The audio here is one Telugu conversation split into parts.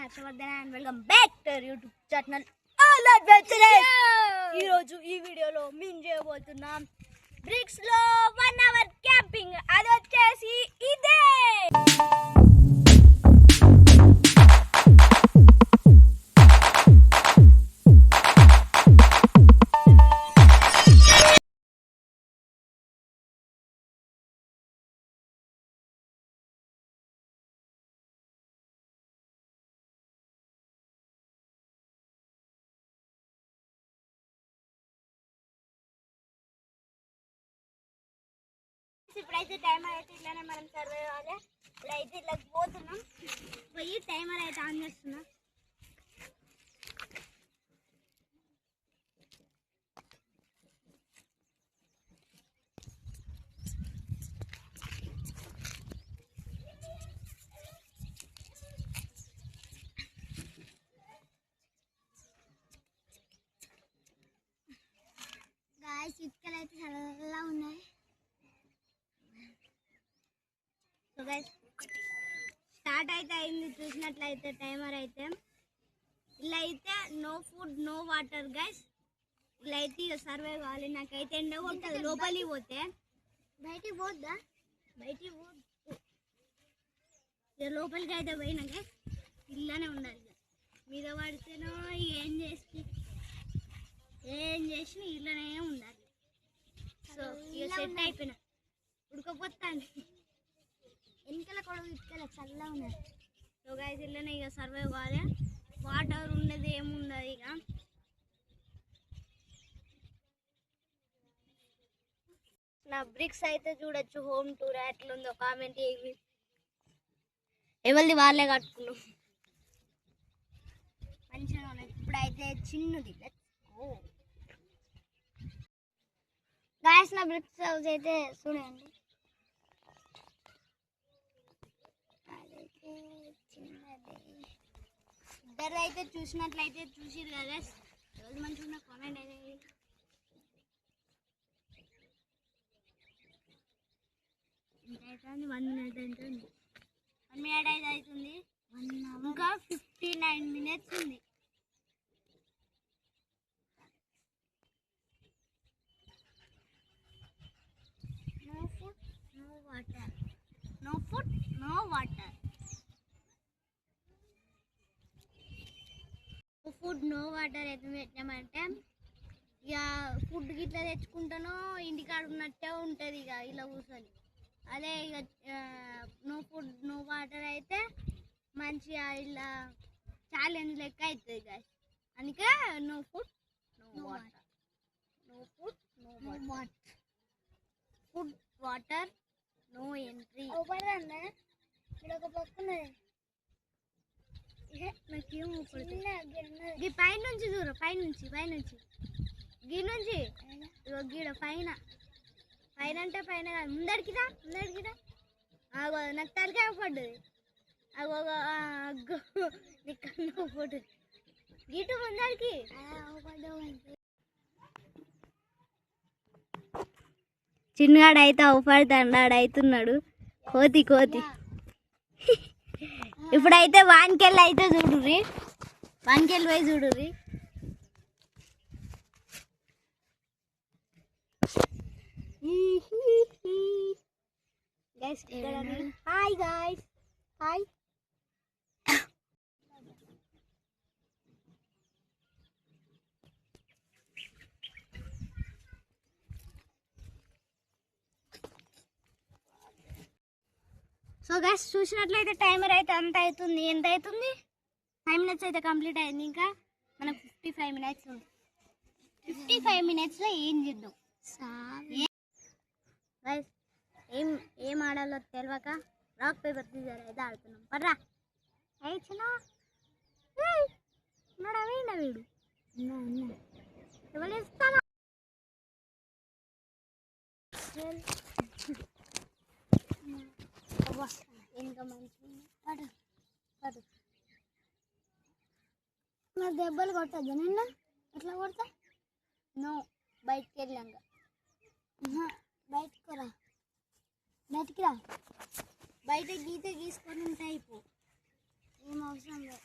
Harshavardhan and welcome back to YouTube channel All Adventurous. ఈ రోజు ఈ వీడియోలో మేము చేయబోతున్నాం బ్రిక్స్ లో 1 అవర్ క్యాంపింగ్. అది వచ్చేసి ఇదే. ఇప్పుడైతే టైమర్ అయితే ఇట్లానే మనం సర్వే కావాలి. ఇప్పుడైతే ఇట్లా పోతున్నాం. పోయి టైమర్ అయితే ఆన్ చేస్తున్నా. గాయ్స్ ఇటుకలు అయితే చాలా ఉన్నాయి. సో గైస్ స్టార్ట్ అయితే అయింది. చూసినట్లయితే టైమర్ అయితే ఇలా అయితే no food no water guys. ఇలా అయితే ఇక సర్వే కావాలి. నాకైతే ఎండ కొట్టదు. లోపలికి పోతే బయటికి పోద్దా? బయటికి పోద్దు. ఇక లోపలికి అయితే పోయినాక ఇలానే ఉండాలి. మీద పడితేనో ఏం చేసి ఇలానే ఉండాలి. సో ఇక సెట్ అయిపోయినా ఉడకపోతాను. వెనకాల కూడా ఇటుకల చల్లగా ఉన్నాయి. సో గైస్ ఇలానే ఇక సర్వే కావాలి. వాటర్ ఉండదు ఏముండదు. ఇక నా బ్రిక్స్ అయితే చూడొచ్చు. హోమ్ టూర్ ఎట్లుందో కామెంట్ చేయండి. ఎవరిది వాళ్ళే కట్టుకున్నాం. మంచిగా ఉన్నాయి. ఇప్పుడైతే చిన్నది. గాయస్ నా బ్రిక్స్ హౌస్ అయితే చూడండి. ఇద్దరు అయితే చూసినట్లయితే చూసిరు కదా. రోజు మంచిగా ఉన్న కామెంట్ అయితే 1 మినిట్ అవుతుంది. 1 మినిట్ అయితే అవుతుంది. ఇంకా 59 మినిట్స్ ఉంది. No food no water. No food no water. Food no water అయితే పెట్టామంటే ఇక ఫుడ్ గిట్లా తెచ్చుకుంటానో ఇంటికాడ ఉన్నట్టే ఉంటుంది. ఇక ఇలా కూర్చొని అదే ఇక నో ఫుడ్ నో వాటర్ అయితే మంచిగా ఇలా ఛాలెంజ్ లెక్క అవుతుంది కదా. అందుకే no food no water. No food no water. Food water no entry. నాకేం ఈ పైనుంచి చూడు. పైనుంచి గీ నుంచి గీడ పైన అంటే పైన కాదు. ముందరికిరా. అగో నాకు తలకాయ పడ్డది. అగో నీకు కన్ను పడ్డది. గీటు ముందరికి చిన్నగాడు అయితే అవుపడుతాడు. అవుతున్నాడు కోతి. ఇప్పుడైతే వానికెళ్ళి అయితే చూడుర్రి. వానికెళ్ళి పోయి చూడుర్రి. Hi guys. Hi. So guys చూసినట్లయితే టైమర్ అయితే ఎంత అవుతుంది. 5 మినిట్స్ అయితే కంప్లీట్ అయింది. ఇంకా మనకు 55 మినిట్స్ ఉంది. 55 మినిట్స్లో ఏం చేద్దాం గైస్? ఏం ఆడాలో తెలియక రాక్ పేపర్ సీజర్ అయితే ఆడుతున్నాం. పర్రా చిన్న ఉన్నాడా? వీడు ఎవరు ఇస్తాను. ఇంకా మంచిగా నాకు దెబ్బలు కొట్టద్దు. నిన్న ఎట్లా కొడతా? నో బయటికి వెళ్ళాక బయటికి రా. బయట గీత గీసుకొని ఉంటాయి. ఏం అవసరం లేదు.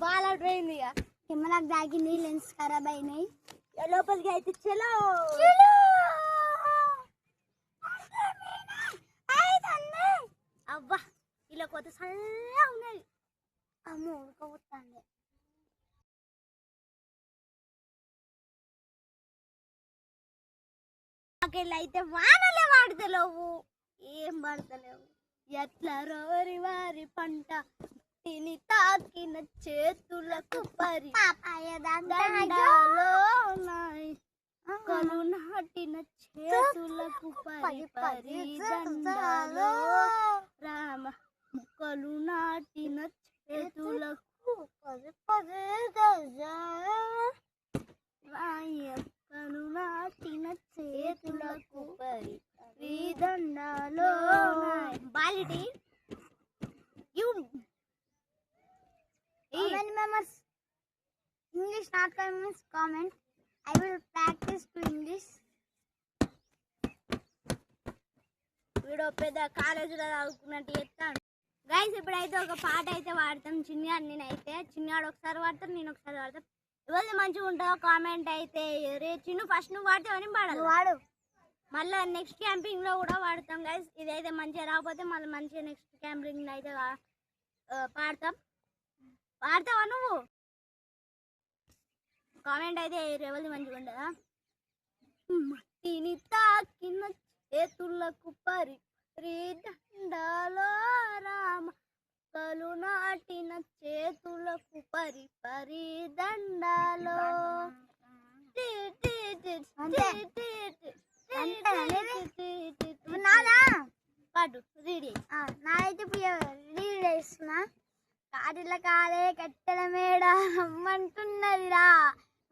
బాల్ అవుట్ అయింది ఇక కెమెరాకి తాకింది లెన్స్ ఖరాబ్ అయినాయి లోపలికి అయితే చలో అబ్బా ఇలా కొత్త చల్లగా ఉన్నది అమ్మో ఉడకపోతుంది అయితే వానలే వాడతలేవు ఏం పడతలేవు ఎట్లా రోరి వారి పంట తిని తాకిన చేతులకు పరి కలు నాటిన చేతులకు పరి పరి దండాలో రామ కలు నాటిన చేతులకు పరి పరి కలు నాటిన చేతులకు పరి పరి దండాలో బాలిటి How many members? English not comments, comment. I will practice to English. Video పెద్ద కాలేజీలో చదువుకున్నట్టు చెప్తాను గైస్ ఇప్పుడైతే ఒక పాట అయితే వాడతాం చిన్నాడు నేనైతే చిన్నాడు ఒకసారి వాడతాను నేను ఒకసారి వాడతాను ఇవాళ మంచిగా ఉంటుందో కామెంట్ అయితే రే చిన్ను ఫస్ట్ నువ్వు వాడతావని పాడాలి వాడు మళ్ళీ నెక్స్ట్ క్యాంపింగ్లో కూడా వాడతాం గైస్ ఇదైతే మంచిగా రాకపోతే మళ్ళీ మంచిగా నెక్స్ట్ క్యాంపింగ్లో అయితే పాడతాం వాడతావా నువ్వు కామెంట్ అయితే రేవల్ది మంచిగా ఉండదా మట్టిని తాకిన చేతులకు పరి పరి దండాలో రామ కలు నాటిన చేతులకు పరి పరి దండాలో పాటు రీడి నాదైతే రీడ్ చేస్తున్నా కాటిల కాలే కట్టెల మేడ అమ్మంటున్నదిరా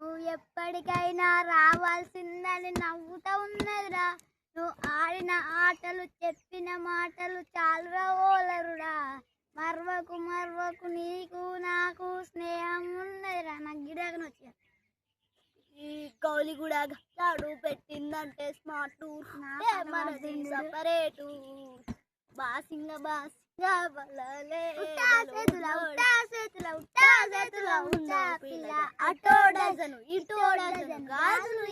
నువ్వు ఎప్పటికైనా రావాల్సిందని నవ్వుతా ఉన్నదిరా నువ్వు ఆడిన ఆటలు చెప్పిన మాటలు చాలురా ఓలరుడా మర్వకు మర్వకు నీకు నాకు స్నేహం ఉన్నదిరా నాకు గిరాకని వచ్చా ఈ గౌలి కూడా గట్టాడు పెట్టిందంటే స్మార్ట్ మనది సపరేటు బాసింగ బాసింగ బలలే అటో డజను ఇటో డజను గాజులు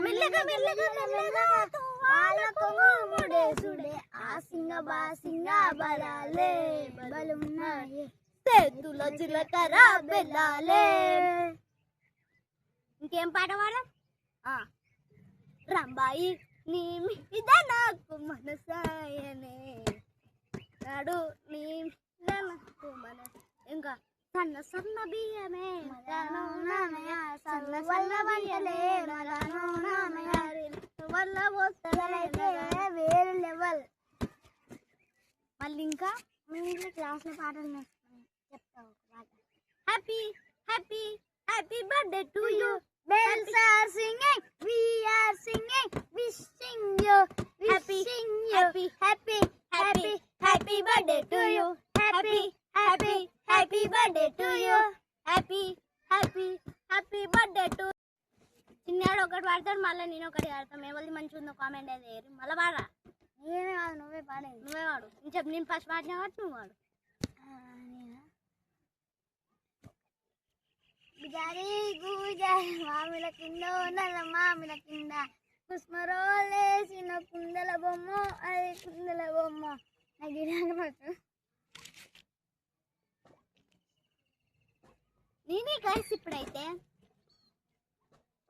మెల్లగా మెల్లగా మెల్లగా వాళ్ళకు ముడేసుడే ఆసింగ బాసింగ బలాలే బలున్నాయి చేతుల జీలకర్ర బెల్లాలే ఇంకేం పాట పాడా రంబాయి నీ మీద నాకు మనసాయనే నాడు నీ మీద నాకు మన ఇంకా సన్న సన్న బియ్యమే సన్న వల్ల వంటలే వల్ల వస్తలైతే వేరే లెవెల్ మళ్ళీ ఇంకా మీ ఇంట్లో క్లాస్లో పాటలు నేర్చుకుని చెప్తావు happy happy happy birthday to you bells are singing we are singing wishing you wishing you happy happy happy birthday to you happy happy happy birthday to you happy happy happy birthday to చిన్నాడు ఒకటి పాడతాడు మళ్ళీ నేను ఒకటి పాడతాను ఎవరిది మంచిగా ఉందో కామెంట్ అయితే మళ్ళీ పాడరా నేనే కాదు నువ్వే పాడేది నువ్వే వాడు నేను చెప్పు నేను ఫస్ట్ పాడినా కాబట్టి నువ్వు వాడు గుజారి గుజారి మామిల కింద నల్ల మామిల కింద కుస్మరోలేసిన కుందల బొమ్మ అది కుందల బొమ్మ నాకు ఇరాగవచ్చు నేనే కలిసి ఇప్పుడైతే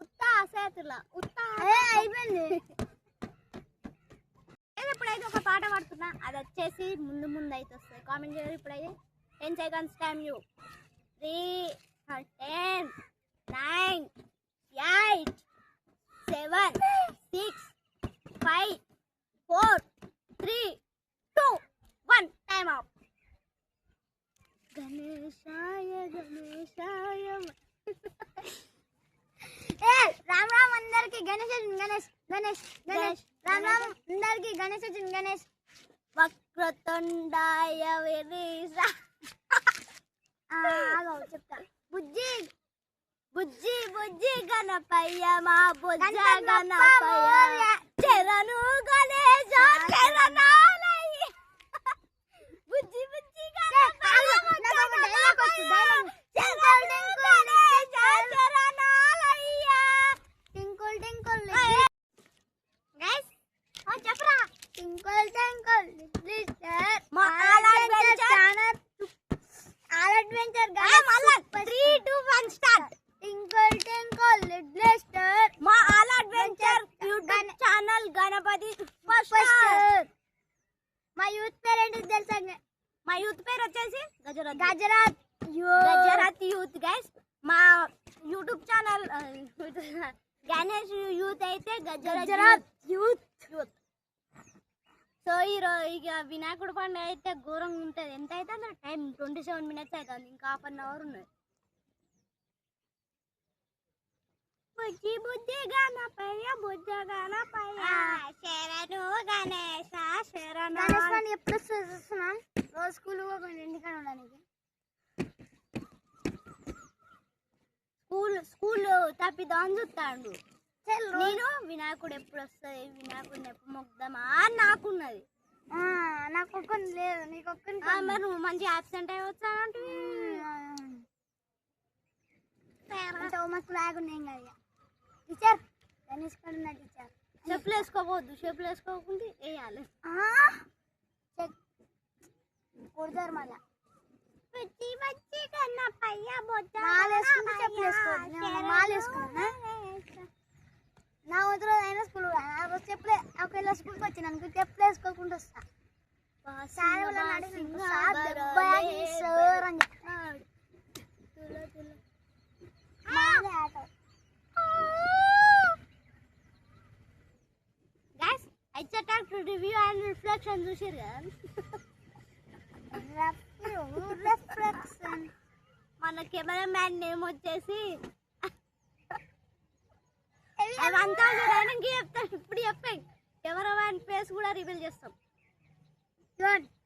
ఉత్తా సేతుల ఉత్తా అయిపోయింది ఇప్పుడైతే ఒక పాట పాడుతున్నా అది వచ్చేసి ముందు ముందు అయితే వస్తుంది కామెంట్ చేయరు ఇప్పుడైతే 10 seconds time you 3 10 9 8 7 6 5 4 3 2 1 time up గణేశాయ గణేశాయ రామ్ రామ్ అందరికి గణేష్ గణేష్ గణేష్ గణేష్ రామ్ రామ్ అందరికి గణేష్ గణేష్ వక్రతుండాయ విరీష చెప్తా బుజ్జి బుజ్జి బుజ్జి గణపయ్య మా బుజ్జ గణపయ్య చెరను గణేశ చెరనాలయ్య బుజ్జి బుజ్జి గణపయ్య గణపతి మా యూత్ పేరెంట్ తెలుసా మా యూత్ పేరు వచ్చేసి గజరాత్ యూత్ గైస్ మా యూట్యూబ్ ఛానల్ గణేష్ యూత్ అయితే గజరాత్ యూత్ సో ఇక వినాయకుడు పండుగ అయితే ఘోరంగా ఉంటుంది. ఎంత అవుతుంది టైం 27 minutes అవుతుంది, ఇంకా 1/2 hour ఉన్నది. బుజ్జి బుజ్జి గణపయ్య బుజ్జ గణపయ్య శరణు గణేశ శరణు. ఎప్పుడు చూస్తున్నాం రోజు స్కూల్ ఇంటికాడ ఉండడానికి. స్కూల్ తప్పిదాన్ని చూస్తాడు. నేను వినాయకుడు ఎప్పుడు వస్తుంది, వినాయకుడిని ఎప్పుడు మొక్కుదామా అని నాకున్నది. నాకు ఒక్కని లేదు, నీకు ఒక్కని. మరి నువ్వు మంచి యాబ్సెంట్ అయి వచ్చానంటే మాకు లేకుండా ఏం కాదు. టీచర్ గణేష్ కడున్నా టీచర్ చెప్పులు వేసుకోవద్దు, చెప్పులు వేసుకోకుండా వేయాలి. కొడతారు మళ్ళా. నా వద్దు అయినా స్కూల్ చెప్పులే ఒకవేళ స్కూల్కి వచ్చినాను చెప్పులు వేసుకోకుండా వస్తా. రివ్యూ అండ్ రిఫ్లెక్షన్ చూసారు కదా. మన కెమెరా మ్యాన్ నేమ్ వచ్చేసి అవంతా చెప్తాను. ఇప్పుడు చెప్పాయి కెమెరా మ్యాన్ ఫేస్ కూడా రివీల్ చేస్తాం.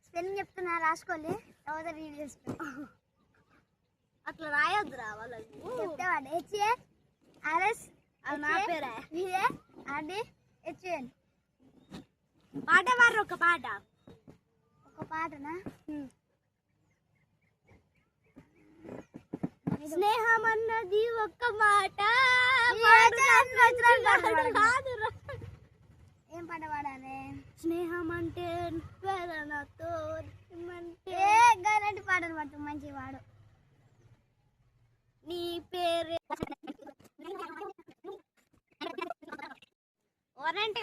స్పెల్లింగ్ చెప్తున్నా రాసుకోలే, తర్వాత రివీల్ చేస్తాం. అట్లా రాయొద్దు రా వాళ్ళకి. చెప్తావాడు HARS అది నా పేరే HAN. పాట వారు ఒక పాటనా? స్నేహం అన్నది ఒక్క మాట. ఏం పాట పాడాలి? స్నేహం అంటే ప్రేరణతో గలాంటి పాటలు పాడు, మంచి వాడు. నీ పేరు ఓరంటే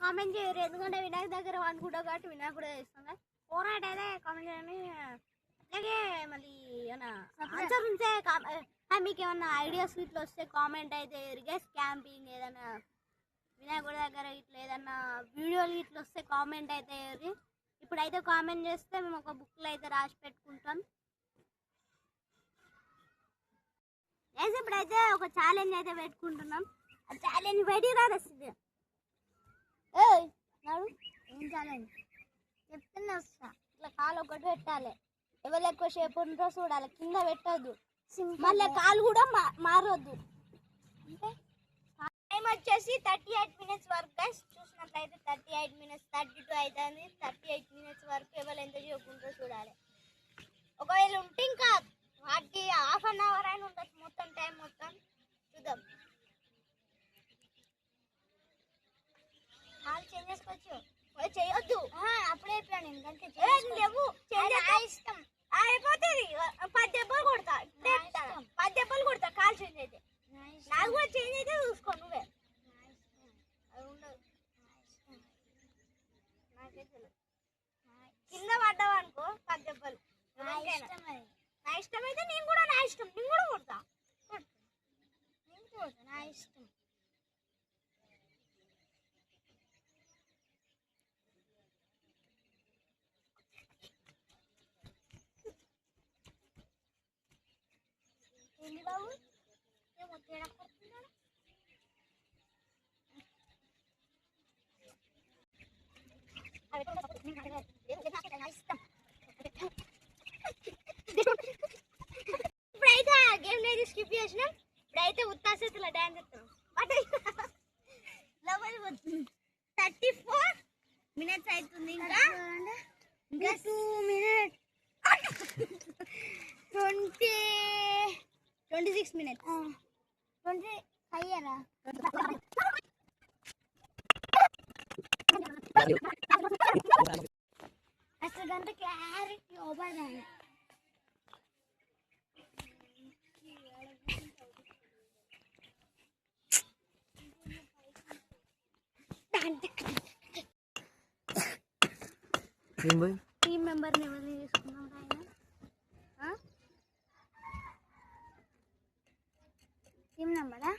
కామెంట్ చేయరు, ఎందుకంటే వినాయక దగ్గర అనుకుంటా కాబట్టి వినాయకుడు ఇస్తాం. ఓరాట అయితే కామెంట్ చేయండి. అలాగే మళ్ళీ ఏమన్నా ఆన్సర్ ఉంటే మీకు ఏమన్నా ఐడియాస్ ఇట్లా వస్తే కామెంట్ అయితే రిగెస్ క్యాంపింగ్ ఏదైనా వినాయకుడి దగ్గర ఇట్లా ఏదన్నా వీడియోలు ఇట్లా వస్తే కామెంట్ అయితే ఇప్పుడైతే కామెంట్ చేస్తే మేము ఒక బుక్లో అయితే రాసి పెట్టుకుంటాం. ఇప్పుడైతే ఒక ఛాలెంజ్ అయితే పెట్టుకుంటున్నాం. ఆ ఛాలెంజ్ బయటికి రాదొస్తుంది. ఏం ఛాలెంజ్ చెప్తున్నా వస్తా. ఇట్లా కాలు ఒకటి పెట్టాలి, ఎవరు ఎక్కువ షేప్ ఉంటుందో చూడాలి, కింద పెట్టద్దు, మళ్ళీ కాలు కూడా మారొద్దు. టైం వచ్చేసి 38 minutes వరకు గైస్. చూసినట్లయితే 38 minutes 32 అవుతుంది. 38 minutes వరకు ఎవరు ఎంత చేయకుంటుందో చూడాలి. ఒకవేళ ఉంటే ఇంకా వాటికి 1/2 hour అయినా ఉంటుంది. మొత్తం టైం మొత్తం చూద్దాం. కాలు చేంజ్ చేసుకోవచ్చు, చేయొద్దు అప్పుడే చెప్పాను నేను. లేవు ఇష్టం అయిపోతుంది. 10 దెబ్బలు కొడతా, 10 దెబ్బలు కొడతా కాలు చేంజ్ అయితే. నాకు కూడా చేంజ్ అయితే చూసుకో నువ్వే. అది ఉండదు నాకే తెలియదు. కింద పడ్డావు అనుకో 10 దెబ్బలు. నా ఇష్టం అయితే నేను కూడా నా ఇష్టం నేను కూడా కొడతా. నా ఇష్టం. ఏంటి బాబు ఏమో తేడా కొడుతున్నాడు. ఇప్పుడైతే గేమ్ అనేది స్కిప్ చేసినాం. ఇప్పుడైతే ఉత్తాసెత్తుల డాన్స్ చేస్తున్నాం. 34 minutes అవుతుంది. ఇంకా 2 minutes 26 minutes. 20 అయ్యారా? అసలు అంత క్లారిటీ ఓవర్ అయ్యా. టీమ్ మెంబర్ని ఎవరిని తీసుకున్నాం ఆయన? టీమ్ మెంబరా?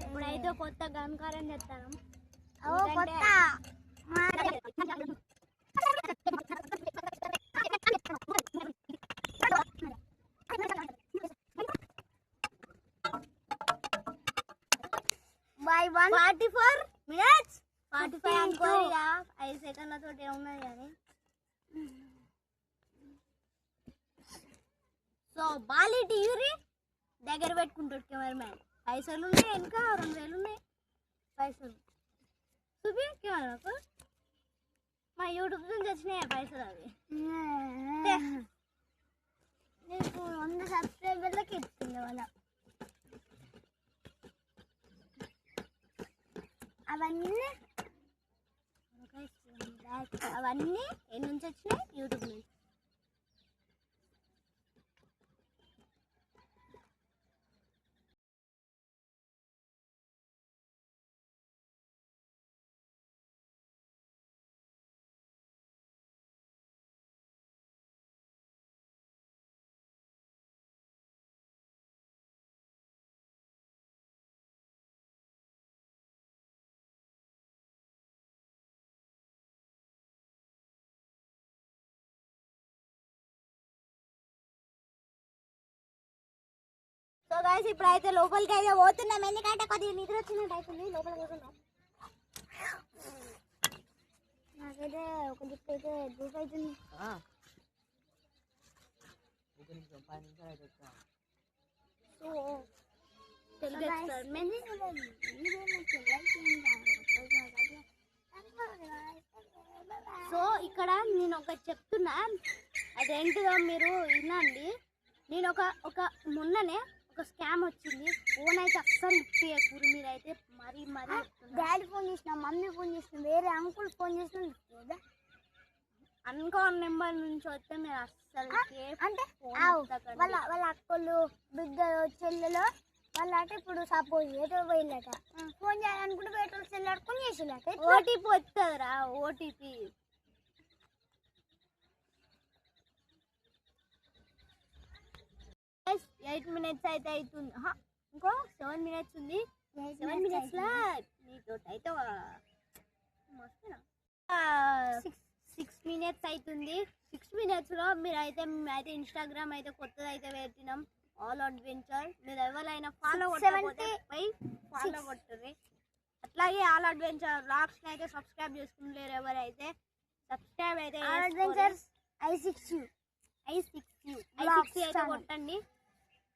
ఇప్పుడైతే కొత్త గన్కారం చెప్తాను. కొత్త బై 44 minutes 45 అనుకోరిగా 5 సెకండ్లతో ఏమున్నది కానీ. సో బాలి టీవీ దగ్గర పెట్టుకుంటాడు కెమెరామ్యాన్. పైసలు ఉన్నాయి వెనుక 2000 ఉన్నాయి పైసలు చూపి కెమెరాకు. మా యూట్యూబ్ నుంచి వచ్చినాయి పైసలు. అవి నీకు 100 సబ్స్క్రైబర్లకి ఇస్తుంది వాళ్ళ. అవన్నీ ఎన్ని నుంచి వచ్చినాయి? యూట్యూబ్ నుంచి. సో గైస్ ఇప్పుడైతే లోపలికి అయితే పోతున్నాం. ఎందుకంటే కొద్దిగా నిద్ర వచ్చినట్టు అవుతుంది. లోపల పోతున్నాం. నాకైతే ఒక దిక్కు అయితే గ్రూప్ అవుతుంది. సో ఇక్కడ నేను ఒకటి చెప్తున్నా, అదేంటిదో మీరు వినండి. నేను ఒక మొన్ననే ఒక స్కామ్ వచ్చింది. ఫోన్ అయితే అస్సలు ఇప్పేయకూరు మీరైతే. మరీ డాడీ ఫోన్ చేసిన, మమ్మీ ఫోన్ చేసిన, వేరే అంకుల్ ఫోన్ చేసిన, అన్కాన్ నెంబర్ నుంచి వస్తే మీరు అస్సలు అంటే వాళ్ళ అక్కలు బిడ్డలు చెల్లెలు వాళ్ళట. ఇప్పుడు సపోజ్ ఏదో పోయిల్లట, ఫోన్ చేయాలనుకుంటే వేరే చెల్లెడు ఫోన్ చేసిల్లట. ఓటీపీ వస్తుందిరా, ఓటీపీ. 8 minutes అయితే అవుతుంది. ఇంకో 7 minutes ఉంది. 7 minutes లో మీతో అయితే 6 minutes అవుతుంది. 6 minutes లో మేమైతే ఇన్స్టాగ్రామ్ అయితే కొత్తది అయితే పెట్టినాం, ఆల్ అడ్వెంచర్. మీరు ఎవరైనా ఫాలో కొట్టకపోతే ఫాలో కొట్టుర్రి. అట్లాగే ఆల్ అడ్వెంచర్ వ్లాగ్స్ అయితే సబ్స్క్రైబ్ చేసుకుని ఎవరైతే సబ్స్క్రైబ్ అయితే I6U అయితే కొట్టండి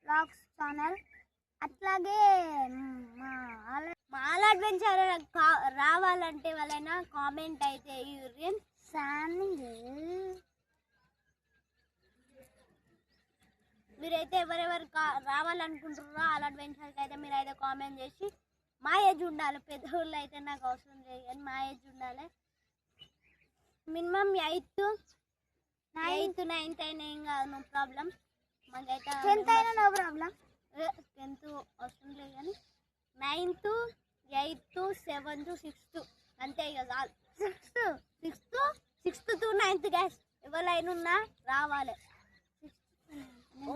వ్లాగ్స్ ఛానల్. అట్లాగే మా ఆల్ అడ్వెంచర్ రావాలంటే వాళ్ళైనా కామెంట్ అయితే మీరైతే ఎవరెవరు రావాలనుకుంటున్నారో ఆల్ అడ్వెంచర్కి అయితే మీరైతే కామెంట్ చేసి. మా ఏజ్ ఉండాలి, పెద్దోళ్ళు అయితే నాకు అవసరం లేదు కానీ మా ఏజ్ ఉండాలి. మినిమం 8th 9th అయినా ఏం కాదు, నో ప్రాబ్లం. మాకైతే 10th అయినా నో ప్రాబ్లం. 10th అవసరం లేదు కానీ 9th 8th 7th 6th అంతే ఇక చాలు. 6th to 9th గ్యాస్ ఎవరైనా ఉన్నా రావాలి.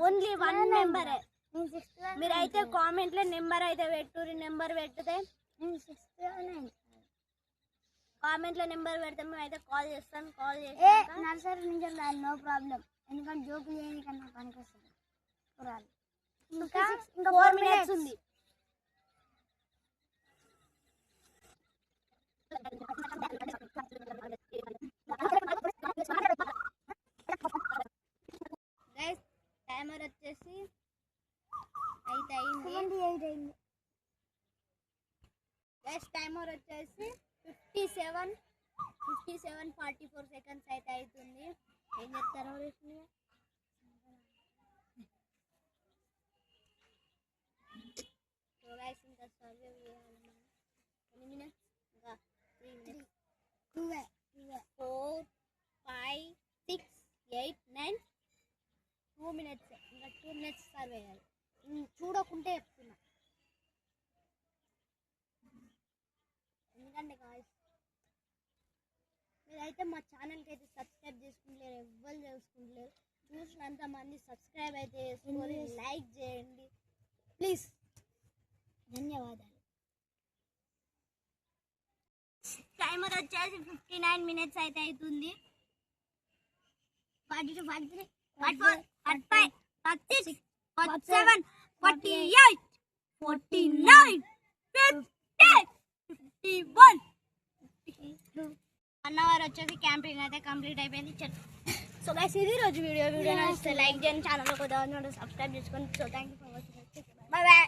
ఓన్లీ 1 మెంబరే. మీరైతే కామెంట్లో నెంబర్ అయితే పెట్టుర్రి. నెంబర్ పెడితే కామెంట్లో నెంబర్ పెడితే మేమైతే కాల్ చేస్తాను. కాల్ చేసి నర్సరీ నుంచి రాలి, నో ప్రాబ్లం. ఎందుకంటే జోకులు చేయని కన్నా పనికి వస్తుంది. ఇంకా 4 minutes ఉంది. టైమర్ వచ్చేసి 8 అయింది. టైమర్ వచ్చేసి 57:44 seconds అయితే అవుతుంది. ఏం చెప్తారో ఎన్ని మినిట్స్? ఇంకా 3 మినిట్స్. 4 5 6 8 9 2 మినిట్స్. ఇంకా 2 మినిట్స్ సర్వ్ చేయాలి. చూడకుంటే చెప్తున్నా, ఎందుకంటే గాయ్స్ మీరైతే మా ఛానల్కి అయితే సబ్స్క్రైబ్ చేసుకుంటలేరు, ఎవ్వరు చేసుకుంటలేరు. చూసినంత మంది సబ్స్క్రైబ్ అయితే చేసుకోండి, లైక్ చేయండి ప్లీజ్. ధన్యవాదాలు. టైమర్ వచ్చేసి 59 మినిట్స్ అయితే అవుతుంది. 42 43 44 45 46 47 48 49 50 51 52. 1 అవర్ వచ్చేసి క్యాంపింగ్ అయితే కంప్లీట్ అయిపోయింది. సో గైస్ ఇది రోజు వీడియో నచ్చితే లైక్ చేయండి, ఛానల్ కొద్దిగా సబ్స్క్రైబ్ చేసుకోండి. So thank you for watching. Bye bye.